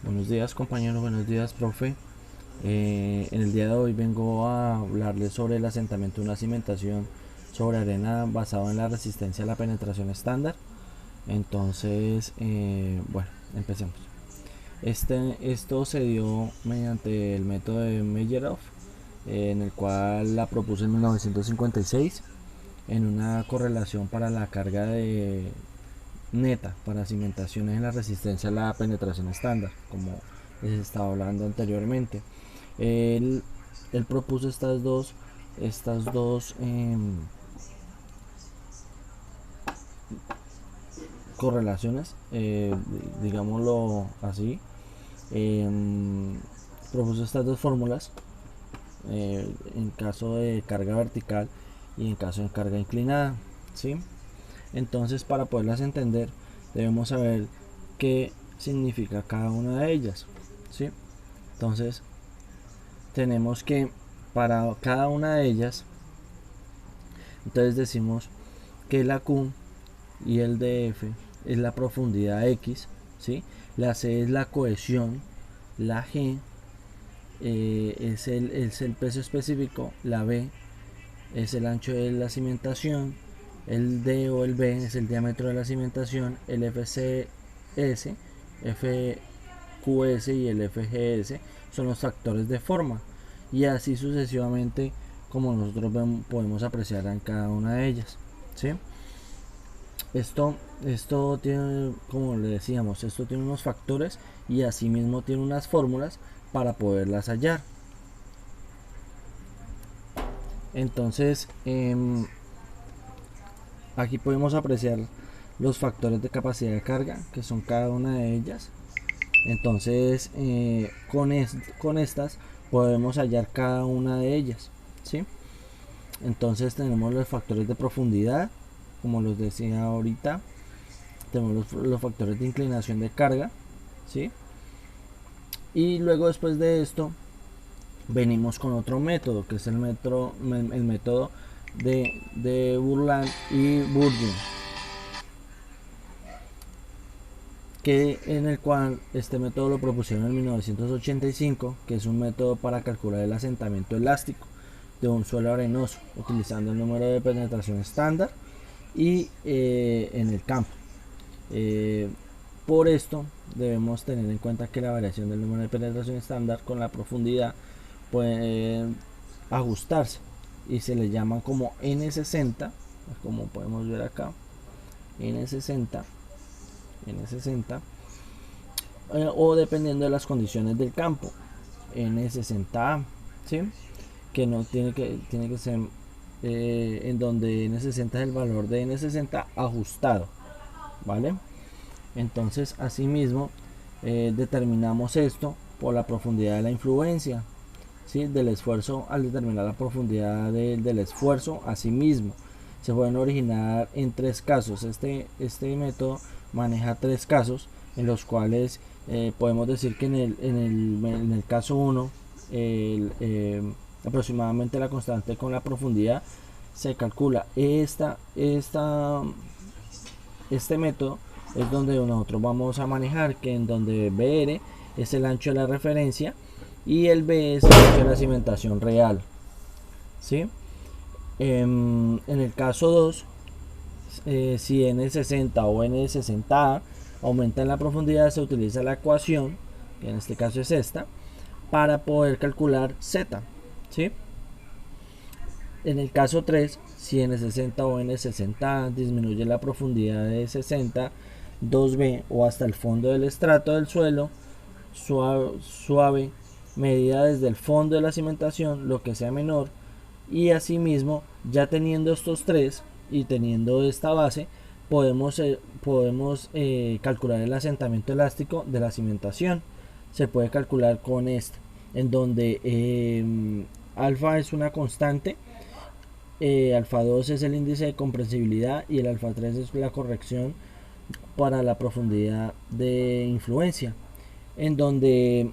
Buenos días compañeros, buenos días profe. En el día de hoy vengo a hablarles sobre el asentamiento de una cimentación sobre arena basado en la resistencia a la penetración estándar. Entonces, bueno, empecemos. Esto se dio mediante el método de Meyerhoff, en el cual la propuso en 1956 en una correlación para la carga de neta para cimentaciones en la resistencia a la penetración estándar, como les estaba hablando anteriormente. Él, él propuso estas dos correlaciones, digámoslo así. eh, Propuso estas dos fórmulas en caso de carga vertical y en caso de carga inclinada, ¿sí? Entonces, para poderlas entender, debemos saber qué significa cada una de ellas, ¿sí? Entonces, tenemos que para cada una de ellas, entonces decimos que la Q y el DF es la profundidad X, ¿sí? La C es la cohesión, la G es el peso específico, la B es el ancho de la cimentación, el D o el B es el diámetro de la cimentación, el FCS, FQS y el FGS son los factores de forma, y así sucesivamente como nosotros podemos apreciar en cada una de ellas, ¿sí? Esto tiene, como le decíamos, esto tiene unos factores y asimismo tiene unas fórmulas para poderlas hallar. Entonces, aquí podemos apreciar los factores de capacidad de carga, que son cada una de ellas. Entonces, con estas podemos hallar cada una de ellas, ¿sí? Entonces tenemos los factores de profundidad, como los decía ahorita. Tenemos los factores de inclinación de carga, ¿sí? Y luego, después de esto, venimos con otro método, que es el método de Burland y Burdin, que en el cual este método lo propusieron en 1985, que es un método para calcular el asentamiento elástico de un suelo arenoso utilizando el número de penetración estándar y en el campo. Por esto debemos tener en cuenta que la variación del número de penetración estándar con la profundidad puede ajustarse y se le llama como N60, como podemos ver acá, N60, N60, o dependiendo de las condiciones del campo, N60A, ¿sí? Que no tiene que ser en donde N60 es el valor de N60 ajustado, ¿vale? Entonces, asimismo, determinamos esto por la profundidad de la influencia, ¿sí? Del esfuerzo. Al determinar la profundidad del esfuerzo, asimismo, se pueden originar en tres casos. Este método maneja tres casos en los cuales podemos decir que en el caso 1, aproximadamente la constante con la profundidad se calcula. Este método es donde nosotros vamos a manejar que en donde BR es el ancho de la referencia y el B es el ancho de la cimentación real, ¿sí? En el caso 2, si N60 o N60A aumenta en la profundidad, se utiliza la ecuación, que en este caso es esta, para poder calcular Z, ¿sí? En el caso 3, si N60 o N60A disminuye la profundidad de 60, 2B o hasta el fondo del estrato del suelo, suave medida desde el fondo de la cimentación, lo que sea menor, y asimismo, ya teniendo estos tres y teniendo esta base, podemos calcular el asentamiento elástico de la cimentación. Se puede calcular con este, en donde alfa es una constante, alfa 2 es el índice de comprensibilidad y el alfa 3 es la corrección para la profundidad de influencia, en donde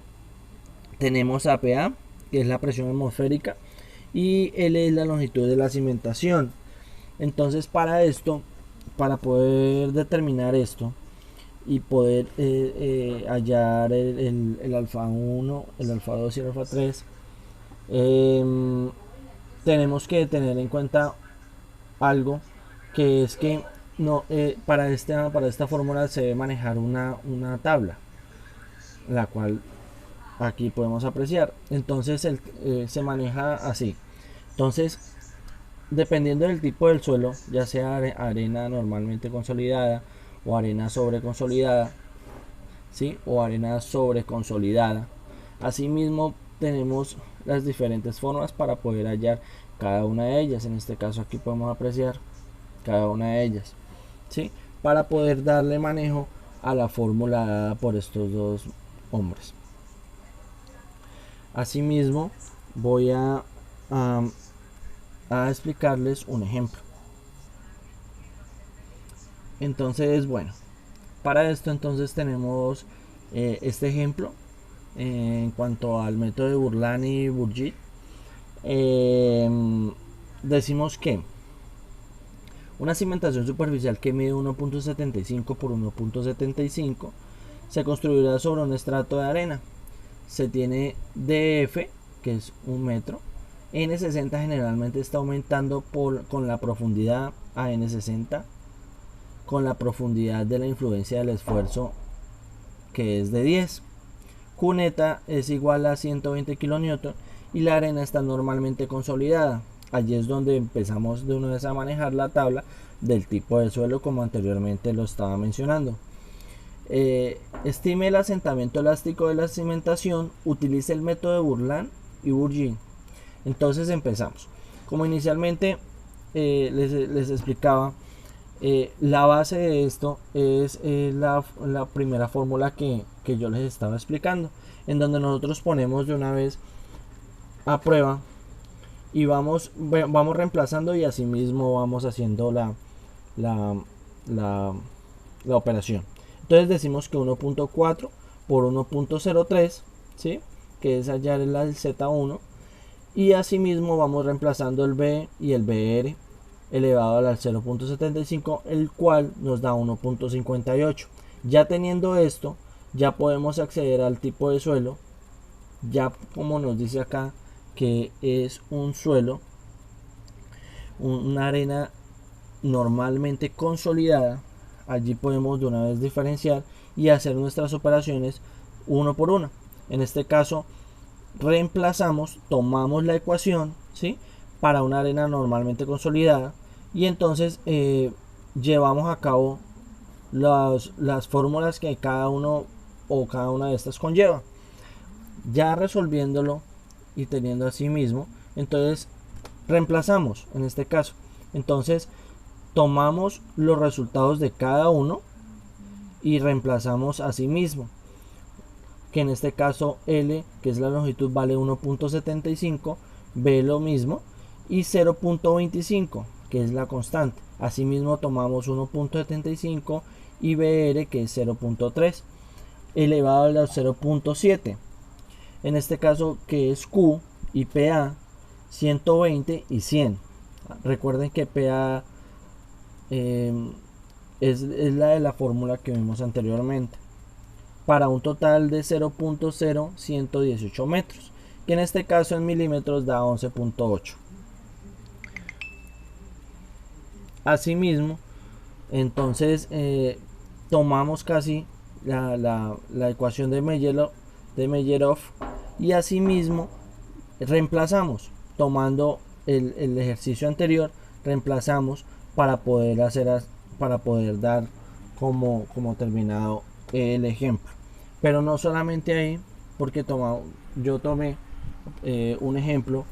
tenemos APA, que es la presión atmosférica, y L es la longitud de la cimentación. Entonces, para poder determinar esto, y poder hallar el alfa 1, el alfa 2 y el alfa 3, tenemos que tener en cuenta algo, que es que no, para esta fórmula se debe manejar una tabla, la cual aquí podemos apreciar. Entonces se maneja así. Entonces, dependiendo del tipo del suelo, ya sea arena normalmente consolidada o arena sobreconsolidada, ¿sí? O arena sobreconsolidada. Asimismo, tenemos las diferentes formas para poder hallar cada una de ellas. En este caso aquí podemos apreciar cada una de ellas, ¿sí? Para poder darle manejo a la fórmula dada por estos dos hombres. Asimismo, voy a explicarles un ejemplo. Entonces, bueno, para esto entonces tenemos este ejemplo en cuanto al método de Bourlin y Bourget. Decimos que una cimentación superficial que mide 1.75 por 1.75 se construirá sobre un estrato de arena. Se tiene DF, que es 1 metro. N60 generalmente está aumentando con la profundidad a N60, con la profundidad de la influencia del esfuerzo, que es de 10. Cuneta es igual a 120 kN y la arena está normalmente consolidada. Allí es donde empezamos de una vez a manejar la tabla del tipo de suelo, como anteriormente lo estaba mencionando. Estime el asentamiento elástico de la cimentación, utilice el método de Bourlin y Bourget. Entonces empezamos. Como inicialmente les explicaba, la base de esto es la primera fórmula que yo les estaba explicando, en donde nosotros ponemos de una vez a prueba y vamos reemplazando, y asimismo vamos haciendo la operación. Entonces decimos que 1.4 por 1.03, ¿sí? Que es hallar el Z1, y asimismo vamos reemplazando el B y el BR elevado al 0.75, el cual nos da 1.58. Ya teniendo esto, ya podemos acceder al tipo de suelo, ya como nos dice acá que es un suelo, una arena normalmente consolidada. Allí podemos de una vez diferenciar y hacer nuestras operaciones uno por uno. En este caso reemplazamos, tomamos la ecuación, ¿sí? Para una arena normalmente consolidada, y entonces llevamos a cabo las fórmulas que cada uno o cada una de estas conlleva. Ya resolviéndolo y teniendo así mismo, entonces reemplazamos en este caso. Entonces tomamos los resultados de cada uno y reemplazamos a sí mismo, que en este caso L, que es la longitud, vale 1.75, B lo mismo, y 0.25, que es la constante. Asimismo tomamos 1.75 y BR, que es 0.3 elevado a 0.7, en este caso que es Q, y PA 120 y 100. Recuerden que PA es la de la fórmula que vimos anteriormente, para un total de 0.0118 metros, que en este caso en milímetros da 11.8. Asimismo, entonces tomamos casi la ecuación de Meyer-Hof, y asimismo reemplazamos, tomando el ejercicio anterior, reemplazamos para poder dar como terminado el ejemplo. Pero no solamente ahí, porque yo tomé un ejemplo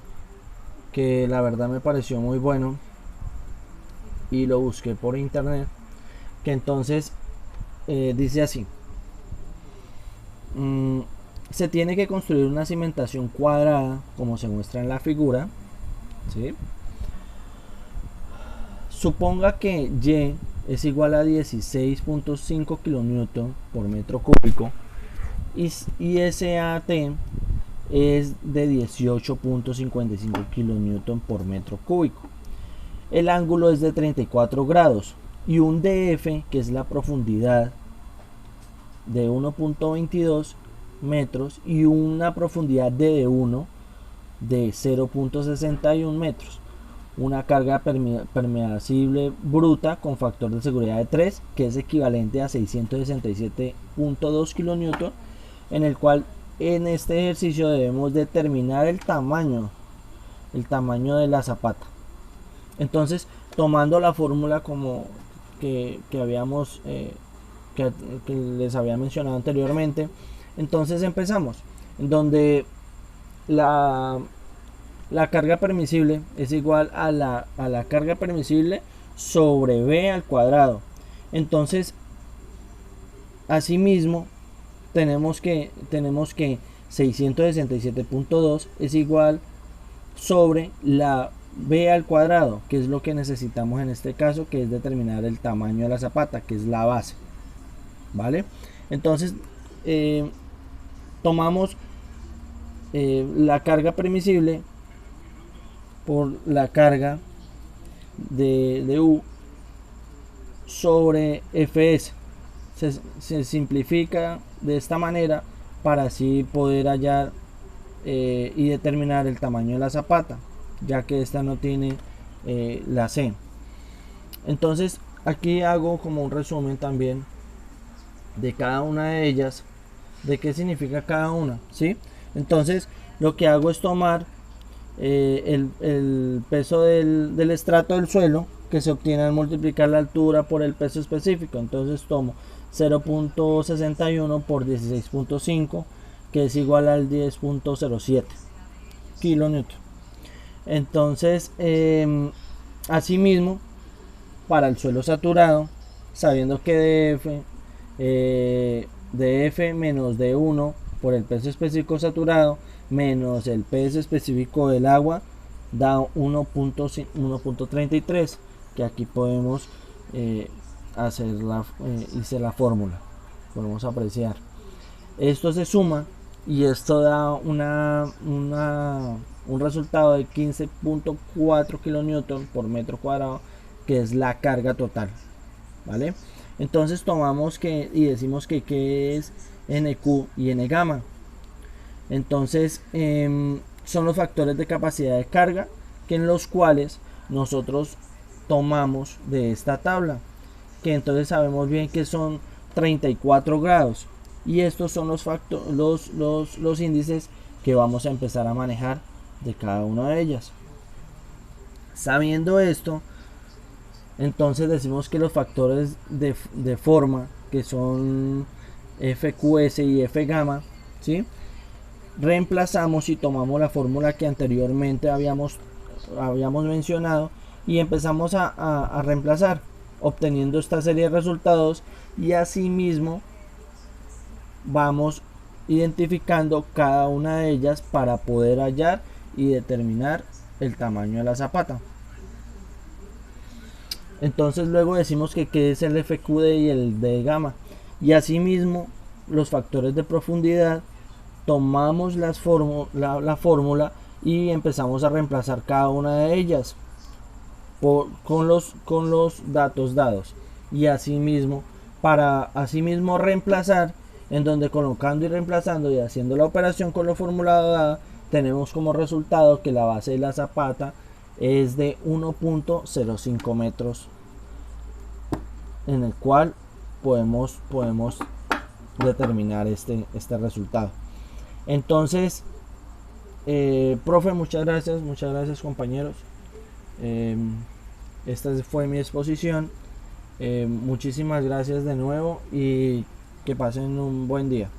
que la verdad me pareció muy bueno y lo busqué por internet, que entonces dice así: se tiene que construir una cimentación cuadrada como se muestra en la figura, ¿sí? Suponga que Y es igual a 16.5 kN por metro cúbico y SAT es de 18.55 kN por metro cúbico. El ángulo es de 34 grados y un DF, que es la profundidad de 1.22 metros y una profundidad de D1 de 0.61 metros. Una carga permeable bruta con factor de seguridad de 3, que es equivalente a 667.2 kN, en el cual en este ejercicio debemos determinar el tamaño de la zapata. Entonces, tomando la fórmula como que habíamos que les había mencionado anteriormente, entonces empezamos donde la carga permisible es igual a la carga permisible sobre B al cuadrado. Entonces, asimismo, tenemos que 667.2 es igual sobre la B al cuadrado, que es lo que necesitamos en este caso, que es determinar el tamaño de la zapata, que es la base. ¿Vale? Entonces, tomamos la carga permisible por la carga de U sobre Fs. Se simplifica de esta manera para así poder hallar y determinar el tamaño de la zapata, ya que esta no tiene la C. Entonces aquí hago como un resumen también de cada una de ellas, de qué significa cada una, ¿sí? Entonces lo que hago es tomar el peso del estrato del suelo, que se obtiene al multiplicar la altura por el peso específico. Entonces tomo 0.61 por 16.5, que es igual al 10.07 kilonewton. Entonces, asimismo, para el suelo saturado, sabiendo que df menos d1 por el peso específico saturado menos el peso específico del agua da 1.33, que aquí podemos hice la fórmula, podemos apreciar. Esto se suma y esto da un resultado de 15.4 kilonewton por metro cuadrado, que es la carga total. ¿Vale? Entonces tomamos y decimos que es NQ y N gamma. Entonces son los factores de capacidad de carga, que en los cuales nosotros tomamos de esta tabla, que entonces sabemos bien que son 34 grados, y estos son los índices que vamos a empezar a manejar de cada una de ellas. Sabiendo esto, entonces decimos que los factores de forma, que son FQS y F gamma, ¿sí?, reemplazamos y tomamos la fórmula que anteriormente habíamos mencionado y empezamos a reemplazar, obteniendo esta serie de resultados, y asimismo vamos identificando cada una de ellas para poder hallar y determinar el tamaño de la zapata. Entonces luego decimos que es el FQD y el D gamma, y asimismo los factores de profundidad. Tomamos la fórmula y empezamos a reemplazar cada una de ellas con los datos dados, y asimismo reemplazar, en donde colocando y reemplazando y haciendo la operación con la fórmula dada, tenemos como resultado que la base de la zapata es de 1.05 metros, en el cual podemos determinar este resultado. Entonces, profe, muchas gracias compañeros. Esta fue mi exposición. Muchísimas gracias de nuevo y que pasen un buen día.